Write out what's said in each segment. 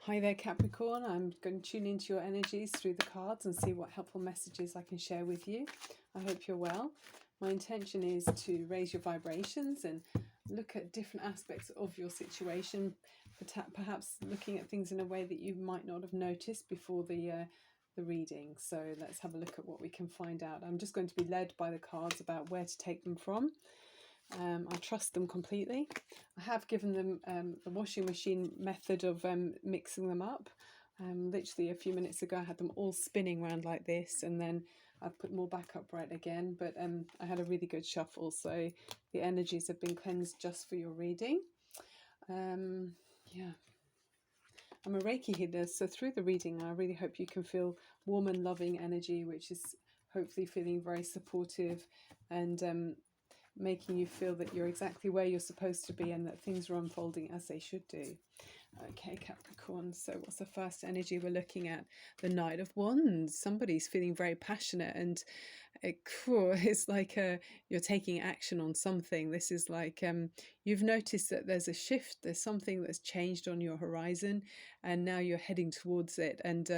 Hi there, Capricorn. I'm going to tune into your energies through the cards and see what helpful messages I can share with you. I hope you're well. My intention is to raise your vibrations and look at different aspects of your situation, perhaps looking at things in a way that you might not have noticed before the reading. So let's have a look at what we can find out. I'm just going to be led by the cards about where to take them from. I trust them completely. I have given them the washing machine method of mixing them up. Literally a few minutes ago I had them all spinning around like this, and then I've put more back upright again, but I had a really good shuffle, so the energies have been cleansed just for your reading. Yeah, I'm a Reiki healer, so through the reading I really hope you can feel warm and loving energy, which is hopefully feeling very supportive and making you feel that you're exactly where you're supposed to be and that things are unfolding as they should do. Okay, Capricorn, so what's the first energy we're looking at? The Knight of Wands. Somebody's feeling very passionate, and it's like you're taking action on something. This is like you've noticed that there's a shift, there's something that's changed on your horizon, and now you're heading towards it, and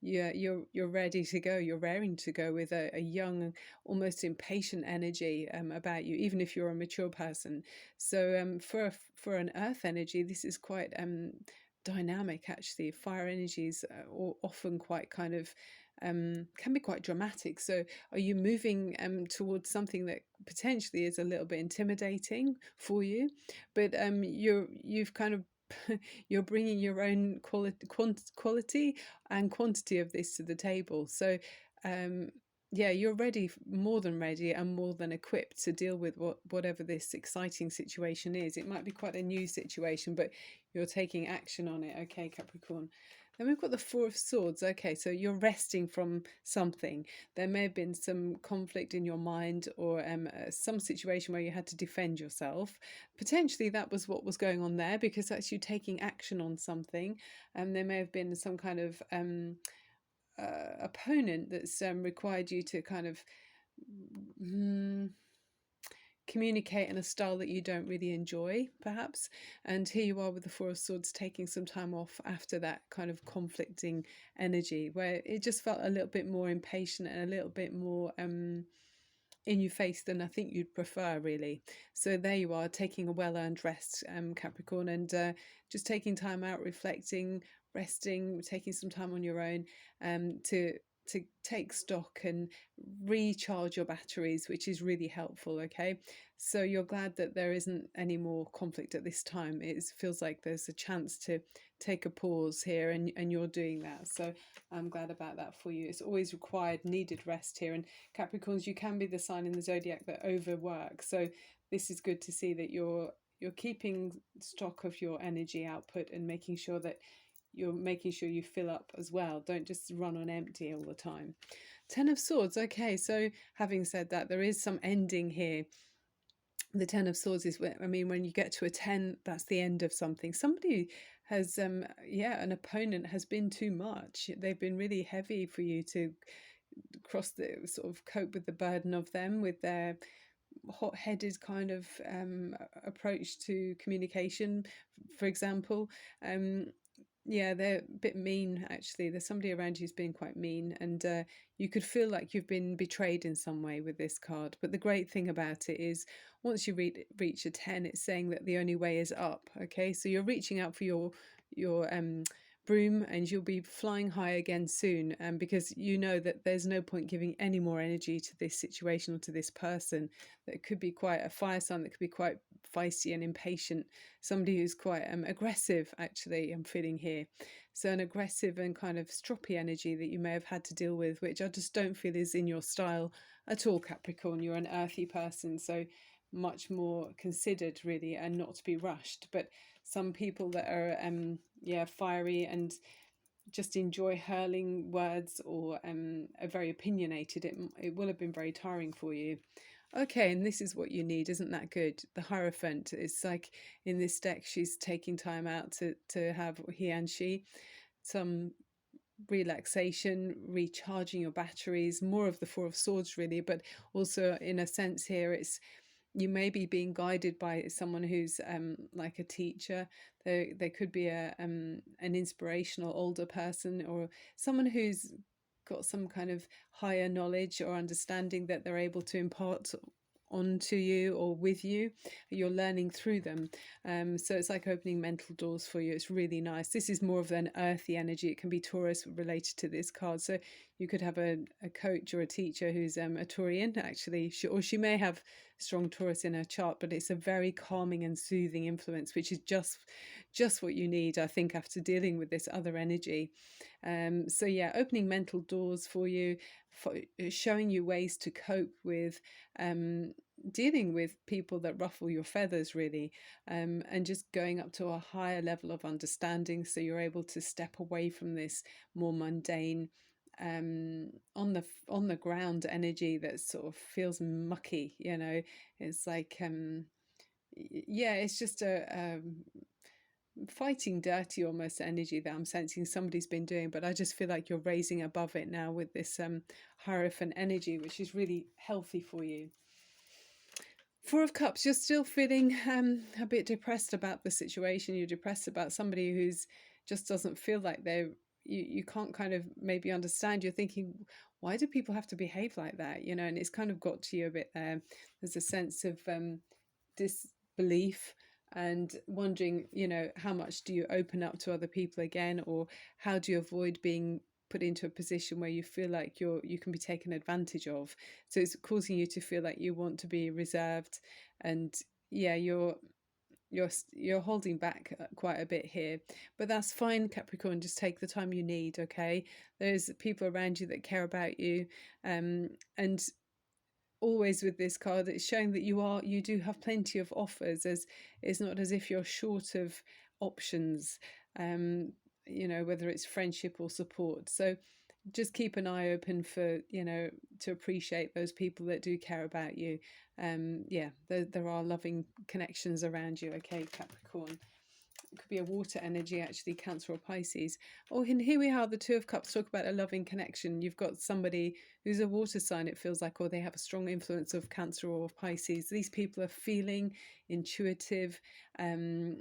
you're ready to go. You're raring to go with a young, almost impatient energy about you, even if you're a mature person. So for an earth energy, this is quite dynamic. Actually, fire energies are often quite kind of can be quite dramatic. So are you moving towards something that potentially is a little bit intimidating for you, but you've kind of you're bringing your own quality and quantity of this to the table. So yeah, you're ready, more than ready and more than equipped to deal with whatever this exciting situation is. It might be quite a new situation, but you're taking action on it. Okay, Capricorn. Then we've got the Four of Swords. Okay, so you're resting from something. There may have been some conflict in your mind, or some situation where you had to defend yourself. Potentially that was what was going on there, because that's you taking action on something. There may have been some kind of opponent that's required you to kind of communicate in a style that you don't really enjoy, perhaps. And here you are with the Four of Swords, taking some time off after that kind of conflicting energy, where it just felt a little bit more impatient and a little bit more in your face than I think you'd prefer, really. So there you are, taking a well-earned rest, Capricorn, and just taking time out, reflecting, resting, taking some time on your own to take stock and recharge your batteries, which is really helpful. Okay, so you're glad that there isn't any more conflict at this time. It feels like there's a chance to take a pause here, and you're doing that, so I'm glad about that for you. It's always required, needed rest here. And Capricorns, you can be the sign in the zodiac that overworks, so this is good to see that you're keeping stock of your energy output and making sure that you fill up as well. Don't just run on empty all the time. Ten of Swords. Okay, so having said that, there is some ending here. The Ten of Swords is when you get to a 10, that's the end of something. Somebody has an opponent has been too much. They've been really heavy for you to cross the sort of cope with the burden of them, with their hot-headed kind of approach to communication, for example. Yeah, they're a bit mean, actually. There's somebody around you who's being quite mean, and you could feel like you've been betrayed in some way with this card. But the great thing about it is once you reach a 10, it's saying that the only way is up. Okay, so you're reaching out for your broom, and you'll be flying high again soon, because you know that there's no point giving any more energy to this situation or to this person that could be quite a fire sign, that could be quite feisty and impatient, somebody who's quite aggressive, actually, I'm feeling here. So an aggressive and kind of stroppy energy that you may have had to deal with, which I just don't feel is in your style at all, Capricorn. You're an earthy person, so much more considered, really, and not to be rushed. But some people that are fiery and just enjoy hurling words, or are very opinionated, it will have been very tiring for you. Okay, and this is what you need. Isn't that good? The Hierophant. It's like in this deck, she's taking time out to have, he and she, some relaxation, recharging your batteries, more of the Four of Swords, really. But also, in a sense here, it's you may be being guided by someone who's like a teacher. There could be an inspirational older person, or someone who's got some kind of higher knowledge or understanding that they're able to impart onto you or with you. You're learning through them. So it's like opening mental doors for you. It's really nice. This is more of an earthy energy. It can be Taurus related to this card. So you could have a coach or a teacher who's a Taurian, actually, or she may have strong Taurus in her chart, but it's a very calming and soothing influence, which is just what you need, I think, after dealing with this other energy. So yeah, opening mental doors for you, showing you ways to cope with dealing with people that ruffle your feathers, really, and just going up to a higher level of understanding, so you're able to step away from this more mundane, on the ground energy that sort of feels mucky. It's like yeah, it's just a fighting dirty almost energy that I'm sensing somebody's been doing, but I just feel like you're raising above it now with this Hierophant energy, which is really healthy for you. Four of Cups, you're still feeling a bit depressed about the situation. You're depressed about somebody who's just doesn't feel like you can't kind of maybe understand. You're thinking, why do people have to behave like that? And it's kind of got to you a bit there. There's a sense of disbelief and wondering, how much do you open up to other people again, or how do you avoid being put into a position where you feel like you can be taken advantage of. So it's causing you to feel like you want to be reserved, and yeah, you're holding back quite a bit here, but that's fine, Capricorn. Just take the time you need. Okay, there's people around you that care about you, and always with this card, it's showing that you do have plenty of offers. As it's not as if you're short of options, whether it's friendship or support. So just keep an eye open for, to appreciate those people that do care about you. Yeah, there are loving connections around you. Okay, Capricorn. It could be a water energy, actually, Cancer or Pisces. And here we are, the Two of Cups, talk about a loving connection. You've got somebody who's a water sign, it feels like, or they have a strong influence of Cancer or Pisces. These people are feeling, intuitive,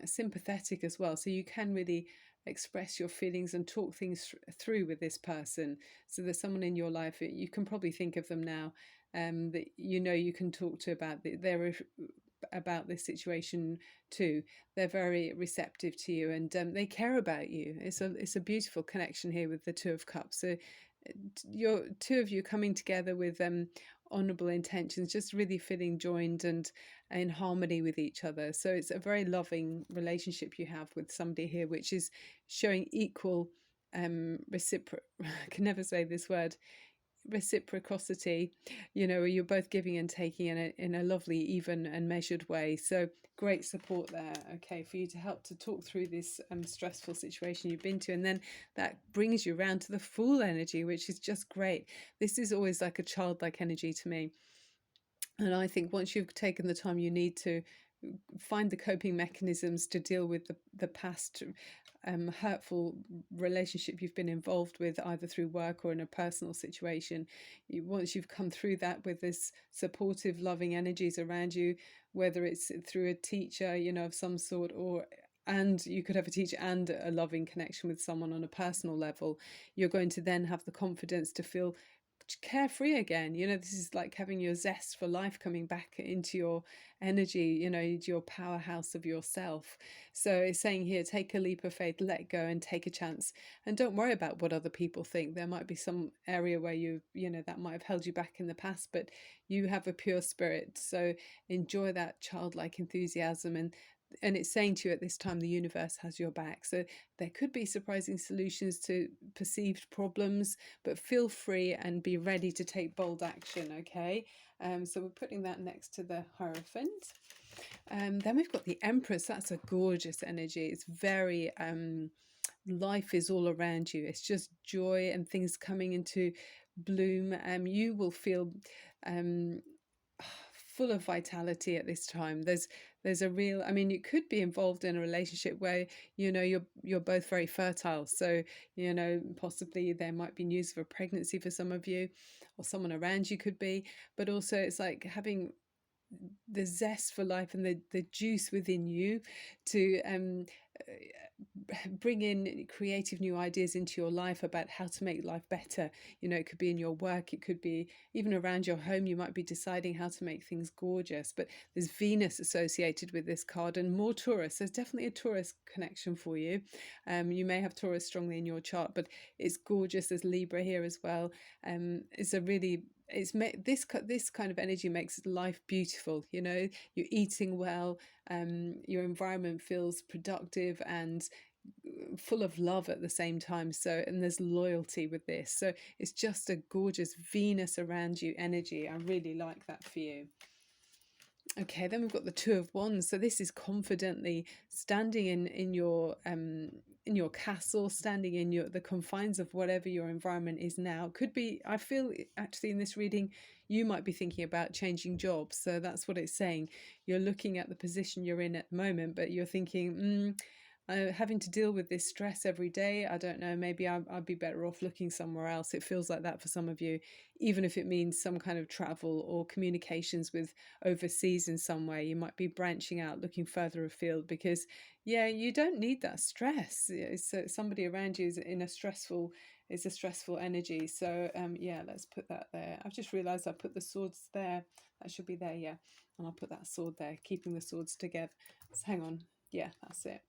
sympathetic as well. So you can really express your feelings and talk things through with this person. So there's someone in your life, you can probably think of them now, that you can talk to about this situation too. They're very receptive to you, and they care about you. It's a beautiful connection here with the Two of Cups. So your two of you coming together with honorable intentions, just really feeling joined and in harmony with each other. So it's a very loving relationship you have with somebody here, which is showing equal I can never say this word, reciprocity. You're both giving and taking in a lovely, even and measured way. So great support there, okay, for you to help to talk through this stressful situation you've been to. And then that brings you around to the Fool energy, which is just great. This is always like a childlike energy to me, and I think once you've taken the time you need to find the coping mechanisms to deal with the past hurtful relationship you've been involved with, either through work or in a personal situation, once you've come through that with this supportive, loving energies around you, whether it's through a teacher, of some sort, and you could have a teacher and a loving connection with someone on a personal level, you're going to then have the confidence to feel carefree again. This is like having your zest for life coming back into your energy, your powerhouse of yourself. So it's saying here, take a leap of faith, let go and take a chance, and don't worry about what other people think. There might be some area where that might have held you back in the past, but you have a pure spirit, so enjoy that childlike enthusiasm. And it's saying to you at this time, the universe has your back. So there could be surprising solutions to perceived problems, but feel free and be ready to take bold action, okay? So we're putting that next to the Hierophant. Then we've got the Empress. That's a gorgeous energy. It's very, life is all around you. It's just joy and things coming into bloom. You will feel full of vitality at this time. There's a real, you could be involved in a relationship where you're both very fertile, so possibly there might be news of a pregnancy for some of you, or someone around you could be. But also it's like having the zest for life and the juice within you to bring in creative new ideas into your life about how to make life better. It could be in your work, it could be even around your home. You might be deciding how to make things gorgeous, but there's Venus associated with this card and more Taurus. There's definitely a Taurus connection for you. You may have Taurus strongly in your chart, but it's gorgeous. There's Libra here as well. It's a really this kind of energy makes life beautiful. You're eating well, your environment feels productive and full of love at the same time. So, and there's loyalty with this, so it's just a gorgeous Venus around you energy. I really like that for you. Okay, then we've got the Two of Wands. So this is confidently standing in your castle, standing in the confines of whatever your environment is now. Could be, I feel actually in this reading, you might be thinking about changing jobs. So that's what it's saying. You're looking at the position you're in at the moment, but you're thinking, having to deal with this stress every day, I don't know, maybe I'd be better off looking somewhere else. It feels like that for some of you, even if it means some kind of travel or communications with overseas in some way. You might be branching out, looking further afield, because you don't need that stress. So somebody around you is in a stressful energy. So let's put that there. I've just realized I put the swords there. That should be there, yeah. And I'll put that sword there, keeping the swords together. So hang on. Yeah, that's it.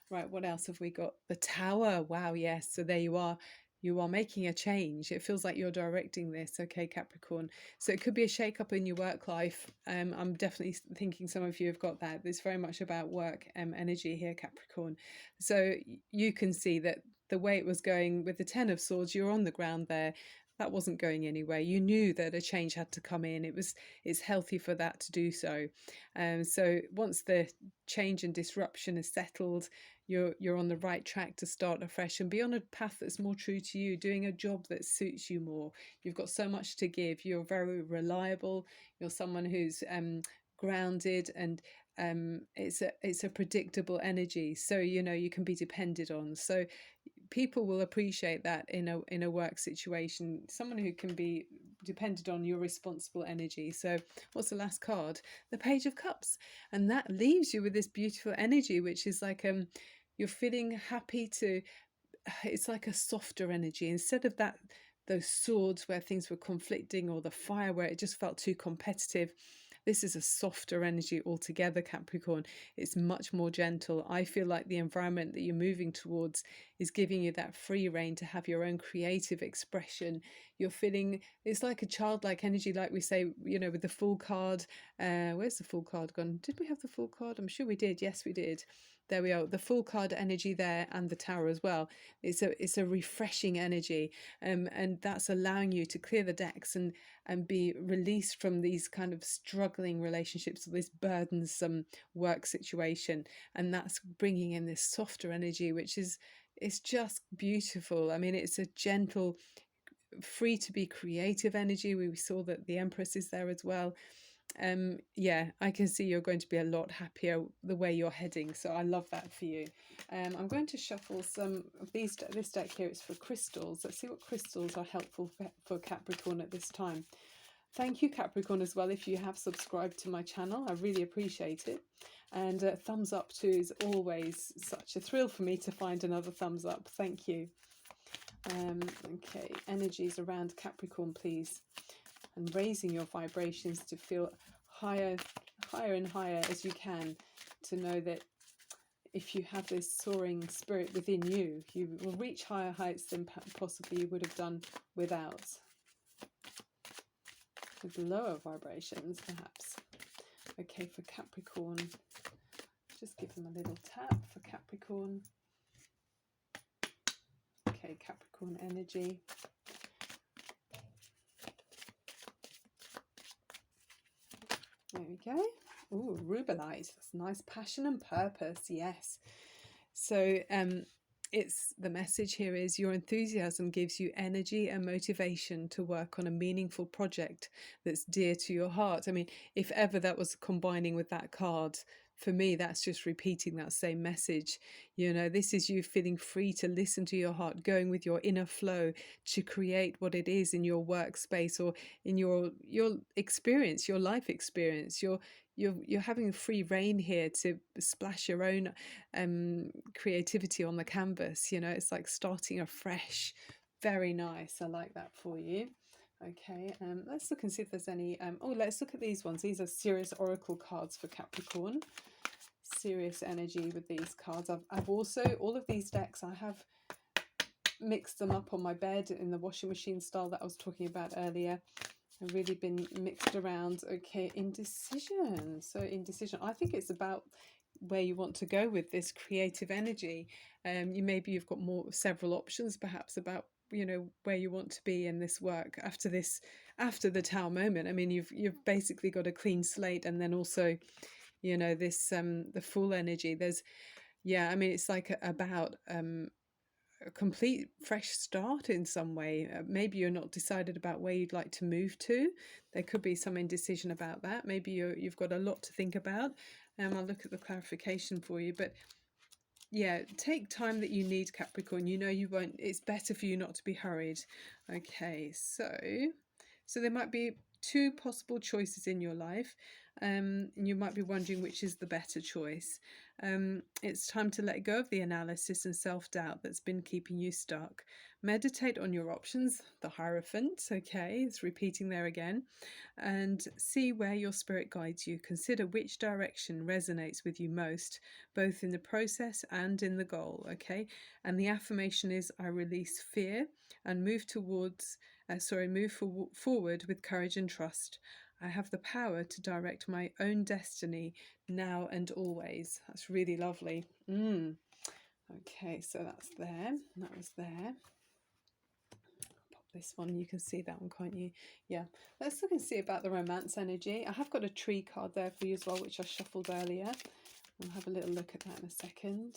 Right, what else have we got? The Tower. Wow, yes. So there you are. You are making a change. It feels like you're directing this. Okay, Capricorn. So it could be a shake-up in your work life. I'm definitely thinking some of you have got that. It's very much about work energy here, Capricorn. So you can see that the way it was going with the Ten of Swords, you're on the ground there. That wasn't going anywhere. You knew that a change had to come in. It's healthy for that to do so. So once the change and disruption is settled, you're on the right track to start afresh and be on a path that's more true to you, doing a job that suits you more. You've got so much to give. You're very reliable. You're someone who's grounded, and it's a predictable energy, so you can be depended on. So people will appreciate that in a work situation, someone who can be depended on, your responsible energy. So what's the last card? The Page of Cups. And that leaves you with this beautiful energy, which is like you're feeling happy to, it's like a softer energy instead of those swords where things were conflicting, or the fire where it just felt too competitive. This is a softer energy altogether, Capricorn. It's much more gentle. I feel like the environment that you're moving towards is giving you that free rein to have your own creative expression. You're feeling, it's like a childlike energy, like we say, with the Fool card. Where's the Fool card gone? Did we have the Fool card? I'm sure we did. Yes, we did. There we are, the Fool card energy there, and the Tower as well. It's a refreshing energy, and that's allowing you to clear the decks and be released from these kind of struggling relationships, or this burdensome work situation. And that's bringing in this softer energy, which is, it's just beautiful. I mean, it's a gentle, free to be creative energy. We saw that the Empress is there as well. I can see you're going to be a lot happier the way you're heading, so I love that for you. I'm going to shuffle some of this deck here. It's for crystals. Let's see what crystals are helpful for Capricorn at this time. Thank you, Capricorn, as well, if you have subscribed to my channel. I really appreciate it. And thumbs up too is always such a thrill for me to find another thumbs up. Thank you. Okay, energies around Capricorn, please. And raising your vibrations to feel higher and higher as you can, to know that if you have this soaring spirit within you, you will reach higher heights than possibly you would have done without. With lower vibrations, perhaps. Okay, for Capricorn, just give them a little tap for Capricorn. Okay, Capricorn energy. There we go. Ooh, rubellite. That's nice. Passion and purpose. Yes. So it's, the message here is, your enthusiasm gives you energy and motivation to work on a meaningful project that's dear to your heart. I mean, if ever that was combining with that card, for me, that's just repeating that same message. You know, this is you feeling free to listen to your heart, going with your inner flow to create what it is in your workspace or in your experience, your life experience. You're having free reign here to splash your own creativity on the canvas. You know, it's like starting afresh. Very nice. I like that for you. Okay, let's look and see if there's any. Oh, let's look at these ones. These are serious oracle cards for Capricorn. Serious energy with these cards. I've also, all of these decks, I have mixed them up on my bed in the washing machine style that I was talking about earlier. I've really been mixed around. Okay, indecision. So indecision, I think it's about where you want to go with this creative energy. You've got several options perhaps about, you know, where you want to be in this work after the Tower moment. I mean, you've basically got a clean slate, and then also, you know, this the full energy. I mean, it's like about a complete fresh start in some way. Maybe you're not decided about where you'd like to move to. There could be some indecision about that. Maybe you've got a lot to think about. I'll look at the clarification for you. But yeah, take time that you need, Capricorn. You know you won't. It's better for you not to be hurried. Okay, so there might be two possible choices in your life, and you might be wondering which is the better choice. It's time to let go of the analysis and self-doubt that's been keeping you stuck. Meditate on your options, the Hierophant, okay, it's repeating there again, and see where your spirit guides you. Consider which direction resonates with you most, both in the process and in the goal, okay? And the affirmation is, I release fear and move forward with courage and trust. I have the power to direct my own destiny now and always. That's really lovely. Okay, so that's there. That was there. Pop this one. You can see that one, can't you? Yeah. Let's look and see about the romance energy. I have got a tree card there for you as well, which I shuffled earlier. We'll have a little look at that in a second.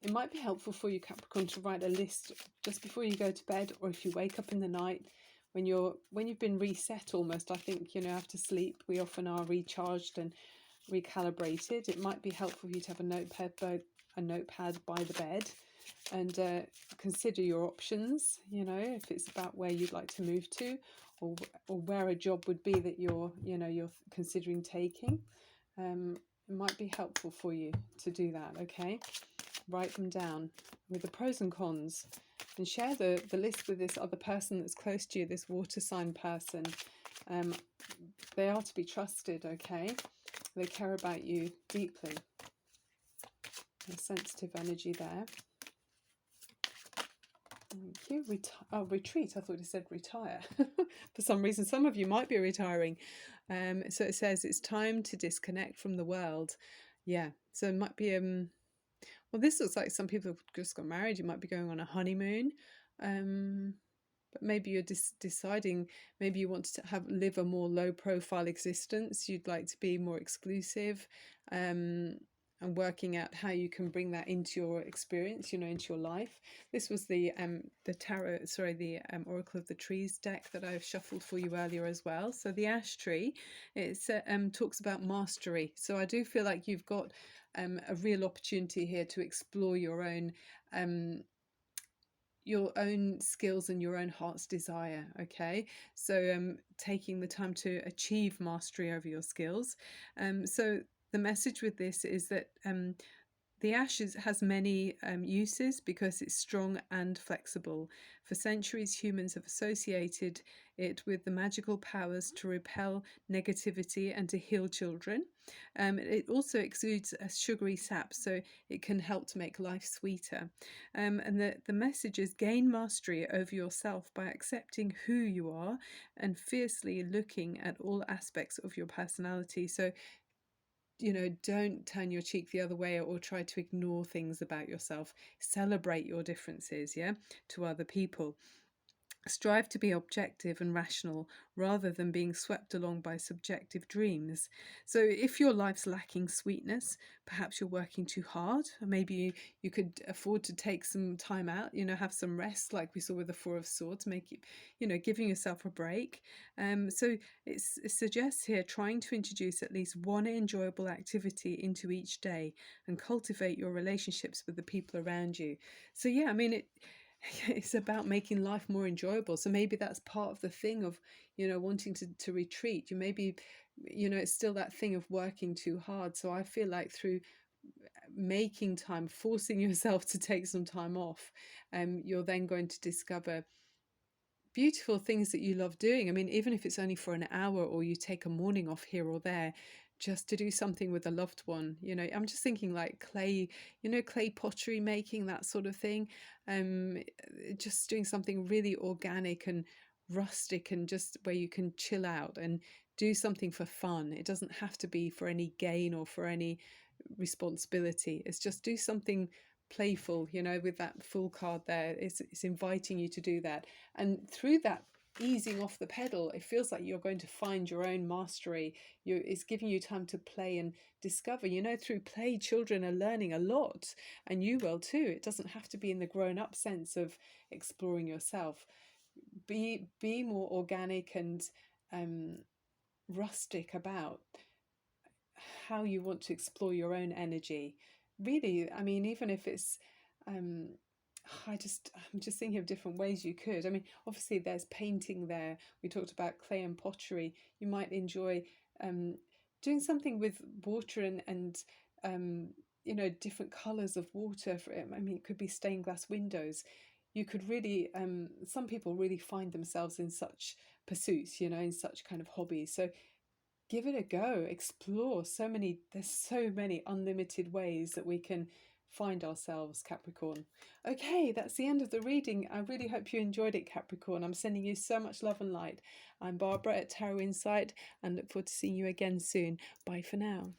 It might be helpful for you, Capricorn, to write a list just before you go to bed, or if you wake up in the night when you've been reset almost. I think, you know, after sleep we often are recharged and recalibrated. It might be helpful for you to have a notepad by the bed and consider your options. You know, if it's about where you'd like to move to, or where a job would be that you're considering taking. It might be helpful for you to do that. Okay, write them down with the pros and cons, and share the list with this other person that's close to you, this water sign person. They are to be trusted, okay? They care about you deeply. A sensitive energy there. Thank you. Retreat. I thought it said retire. For some reason, some of you might be retiring. So it says it's time to disconnect from the world. Yeah. So it might be well, this looks like some people have just got married. You might be going on a honeymoon. But maybe you're deciding, maybe you want to live a more low profile existence. You'd like to be more exclusive, and working out how you can bring that into your experience, you know, into your life. This was the tarot, sorry, the Oracle of the Trees deck that I've shuffled for you earlier as well. So the ash tree, it talks about mastery. So I do feel like you've got a real opportunity here to explore your own skills and your own heart's desire. Okay, so taking the time to achieve mastery over your skills. So the message with this is that the ash has many uses because it's strong and flexible. For centuries, humans have associated it with the magical powers to repel negativity and to heal children. It also exudes a sugary sap, so it can help to make life sweeter. And the message is gain mastery over yourself by accepting who you are and fiercely looking at all aspects of your personality. So, you know, don't turn your cheek the other way or try to ignore things about yourself. Celebrate your differences, yeah, to other people. Strive to be objective and rational rather than being swept along by subjective dreams. So, if your life's lacking sweetness, perhaps you're working too hard. Maybe you could afford to take some time out, have some rest, like we saw with the Four of Swords, make it, giving yourself a break. So, it suggests here trying to introduce at least one enjoyable activity into each day and cultivate your relationships with the people around you. So, yeah, I mean, it's about making life more enjoyable. So maybe that's part of the thing of, wanting to retreat. You maybe, it's still that thing of working too hard. So I feel like through making time, forcing yourself to take some time off, you're then going to discover beautiful things that you love doing. I mean, even if it's only for an hour or you take a morning off here or there, just to do something with a loved one. I'm just thinking like clay, clay pottery making, that sort of thing. Um, just doing something really organic and rustic, and just where you can chill out and do something for fun. It doesn't have to be for any gain or for any responsibility. It's just do something playful, with that full card there. It's inviting you to do that. And through that easing off the pedal, it feels like you're going to find your own mastery. It's giving you time to play and discover. Through play, children are learning a lot, and you will too. It doesn't have to be in the grown-up sense of exploring yourself. Be more organic and rustic about how you want to explore your own energy. Really, I mean, even if it's um I'm just thinking of different ways you could. I mean, obviously there's painting there. We talked about clay and pottery. You might enjoy um doing something with water and different colors of water for it. I mean, it could be stained glass windows. You could really some people really find themselves in such pursuits, in such kind of hobbies. So give it a go, explore. There's so many unlimited ways that we can find ourselves, Capricorn. Okay, that's the end of the reading. I really hope you enjoyed it, Capricorn. I'm sending you so much love and light. I'm Barbara at Tarot Insight and look forward to seeing you again soon. Bye for now.